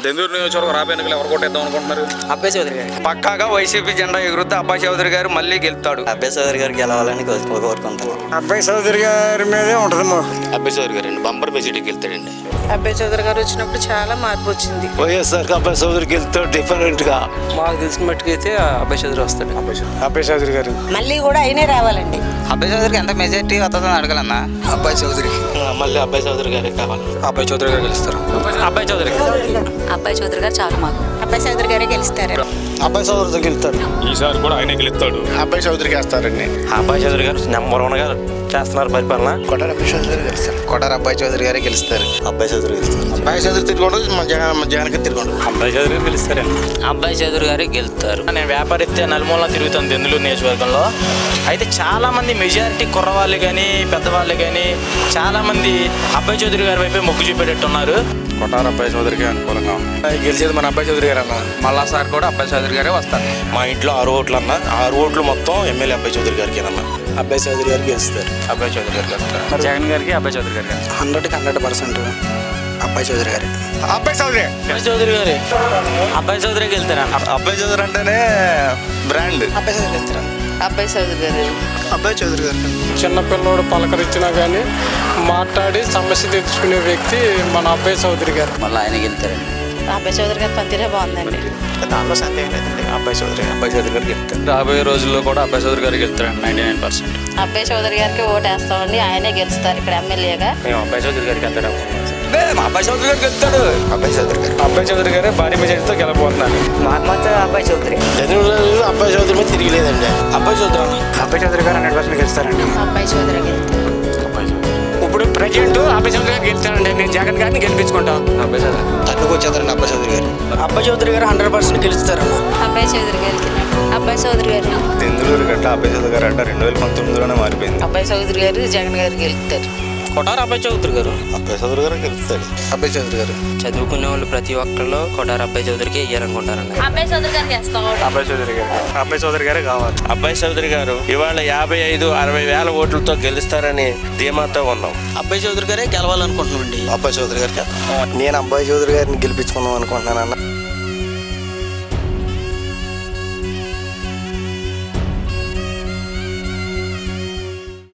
దెందూరు నియోజకవర్గం రాబోయే ఎన్నికలు ఎవరు కొట్టేద్దాం అనుకుంటున్నారు? అబ్బాయి చౌదరి గారు పక్కాగా వైసీపీ జెండా ఎగురుతే అబ్బాయి చౌదరి గారు మళ్ళీ గెలుస్తాడు. అబ్బాయి చౌదరి గారు గెలవాలని కోరుకుంటాను. అబ్బాయి చౌదరి గారి మీదే ఉంటుంది మాకు. అబ్బాయి చౌదరి గారు అండి బంపర్ మెజారిటీకి వెళ్తాడండి. అబ్బాయి చౌదరి గారు వచ్చినప్పుడు చాలా మార్పు వచ్చింది. వైఎస్ఆర్ అబ్బాయి చౌదరికి వెళ్తాడు డిఫరెంట్ గా. మాకు తెలిసిన మట్టుకైతే అబ్బాయి చౌదరి వస్తాడు. అబ్బాయి చౌదరి గారు మళ్ళీ కూడా అయినే రావాలండి. అబ్బాయి చౌదరికి ఎంత మెజారిటీ వస్తుందని అడగలన్నా. అబ్బాయి చౌదరి మళ్ళీ అబ్బాయి చౌదరి గారే కావాలి. అబ్బాయి చౌదరి గారు గెలుస్తారు. అబ్బాయి చౌదరి అబ్బాయి చౌదరి గారు చాలు మాకు. అబ్బాయి చౌదరి గారే గెలుస్తారు. అబ్బాయి చౌదరికి వెళ్తాడు. ఈసారి కూడా ఆయనే గెలుస్తాడు. అబ్బాయి చౌదరికి వేస్తారండి. అబ్బాయి చౌదరి గారు నెంబర్ 1 గా చేస్తున్నారు పరిపాలన. కొట్టారు అబ్బాయి చౌదరి గారు గెలుస్తారు. కొట్టారు అబ్బాయి చౌదరి గారే గెలుస్తారు. అబ్బాయి చౌదరి గెలుస్తారు. అబ్బాయి చౌదరి తిరుగుండదు మా జగన్కి తిరుగుండదు. అబ్బాయి చౌదరి గారు గెలుస్తారండి. అబ్బాయి చౌదరి గారే గెలుస్తారు. నేను వ్యాపారిత్య నలుమూల తిరుగుతాను దెందులూరు నియోజకవర్గంలో. అయితే చాలామంది మెజారిటీ కుర్రవాళ్ళు కానీ పెద్దవాళ్ళు కానీ చాలామంది అబ్బాయి చౌదరి గారి వైపే మొగ్గు చూపేటట్టున్నారు. కొట్టారు అబ్బాయి చౌదరికి అనుకూలంగా గెలిచేది మన అబ్బాయి చౌదరి గారు అన్న. మళ్ళా సార్ కూడా అబ్బాయి చౌదరి గారే వస్తారు. మా ఇంట్లో 6 ఓట్లు అన్న 6 ఓట్లు మొత్తం ఎమ్మెల్యే అబ్బాయి చౌదరి గారికి అన్న. అబ్బాయి చౌదరి గారు గెలుస్తారు. అబ్బాయి చౌదరి గారికి వస్తారు. జగన్ గారికి అబ్బాయి చౌదరి గారికి 100% అబ్బాయి చౌదరి గారు. అబ్బాయి చౌదరి అబ్బాయి చౌదరి గారే అబ్బాయి చౌదరికి వెళ్తారా? అబ్బాయి చౌదరి అంటేనే బ్రాండ్. అబ్బాయి చౌదరి వెళ్తారా? అబ్బాయి చౌదరి గారు. అబ్బాయి చౌదరి గారు చిన్నపిల్లోడు పలకరించినా కానీ మాట్లాడి సమస్య తెచ్చుకునే వ్యక్తి మన అబ్బాయి చౌదరి గారు. మళ్ళీ ఆయన గెలుతారండి. అబ్బాయి చౌదరి గారు పనితీరే బాగుందండి. దానిలో సందేహం లేదండి. అబ్బాయి చౌదరి గారికి గెలుస్తాడు. రాబోయే రోజుల్లో కూడా అబ్బాయి చౌదరి గారికి వెళ్తారండి 99%. అబ్బాయి చౌదరి గారికి ఓటేస్తామండి. ఆయనే గెలుస్తారు ఇక్కడ ఎమ్మెల్యేగా. మేము అబ్బాయి చౌదరి గారికి వెళ్తాడు. అబ్బాయి చౌదరి గారు గెలుస్తాడు. అబ్బాయి చౌదరి గారు అబ్బాయి చౌదరి గారే భారీ మెజారిటీతో గెలబోతున్నాడు. మాకు మాత్రం అబ్బాయి చౌదరి. అబ్బాయి చౌదరి మీద తిరిగిలేదండి. అబ్బాయి చౌదరి అబ్బాయి చౌదరి గారు 100% గెలుస్తారండి. అబ్బాయి చౌదరి గెలుస్తారు. ఇప్పుడు ప్రెసిడెంట్ అబ్బాయి చౌదరి గారు గెలుస్తారండి. నేను జగన్ గారిని గెలిపించుకుంటాం. అబ్బాయి చౌదరి తక్కువ వచ్చేస్తారండి. అబ్బాయి చౌదరి గారు అబ్బాయి చౌదరి గారు 100% గెలుస్తారన్న. అబ్బాయి చౌదరి గెలుతున్నారు. అబ్బాయి చౌదరి గారు. దెందులూరు గట్ట అబ్బాయి చౌదరి గారు అంట 2019లోనే మారిపోయింది. అబ్బాయి చౌదరి గారు జగన్ గారు గెలుస్తారు. కొట్టారు అబ్బాయి చౌదరి గారు. అబ్బాయి చౌదరి గారు గెలుస్తాడు. అబ్బాయి చౌదరి గారు చదువుకునే వాళ్ళు ప్రతి ఒక్కళ్ళు కొట్టారు అబ్బాయి చౌదరికి వేయాలనుకుంటారన్న. అబ్బాయి చౌదరి గారికి వేస్తాం. అబ్బాయి చౌదరి గారు అబ్బాయి చౌదరి గారే కావాలి. అబ్బాయి చౌదరి గారు ఇవాళ 55-60 వేల ఓట్లతో గెలుస్తారని ధీమాతో ఉన్నాం. అబ్బాయి చౌదరి గారే గెలవాలనుకుంటున్నామండి. అబ్బాయి చౌదరి గారికి నేను అబ్బాయి చౌదరి గారిని గెలిపించుకుందాం అనుకుంటున్నాను అన్న.